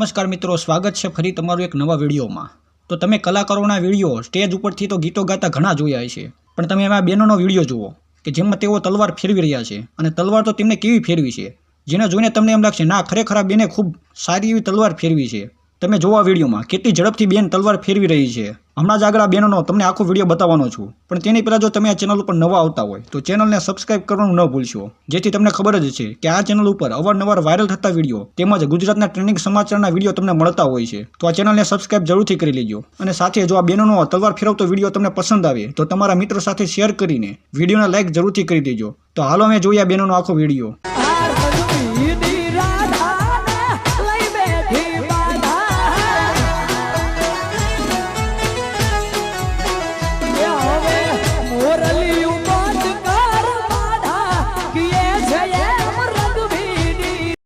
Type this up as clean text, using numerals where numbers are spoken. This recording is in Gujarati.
નમસ્કાર મિત્રો, સ્વાગત છે ફરી તમારું એક નવા વિડીયોમાં। તો તમે કલાકારોના વિડીયો સ્ટેજ ઉપરથી તો ગીતો ગાતા ઘણા જોયા છે, પણ તમે એમાં બેનોનો વિડીયો જુઓ કે જેમાં તેઓ તલવાર ફેરવી રહ્યા છે, અને તલવાર તો તેમને કેવી ફેરવી છે જેને જોઈને તમને એમ લાગશે ના ખરેખર આ બેને ખૂબ સારી એવી તલવાર ફેરવી છે। તમે જોવો આ વિડીયોમાં કેટલી ઝડપથી બેન તલવાર ફેરવી રહી છે। હમણાં જ આગળ આ બેનોનો તમને આખો વિડીયો બતાવવાનો છું, પણ તેની પહેલાં જો તમે આ ચેનલ ઉપર નવા આવતા હોય તો ચેનલને સબસ્ક્રાઇબ કરવાનું ન ભૂલશો, જેથી તમને ખબર જ છે કે આ ચેનલ ઉપર અવારનવાર વાયરલ થતા વિડીયો તેમજ ગુજરાતના ટ્રેન્ડિંગ સમાચારના વિડીયો તમને મળતા હોય છે। તો આ ચેનલને સબસ્ક્રાઇબ જરૂરથી કરી લેજો, અને સાથે જો આ બેનોનો તલવાર ફેરવતો વિડીયો તમને પસંદ આવે તો તમારા મિત્રો સાથે શેર કરીને વિડીયોને લાઇક જરૂરથી કરી દેજો। તો હાલો અમે જોઈએ આ બેનોનો આખો વિડીયો।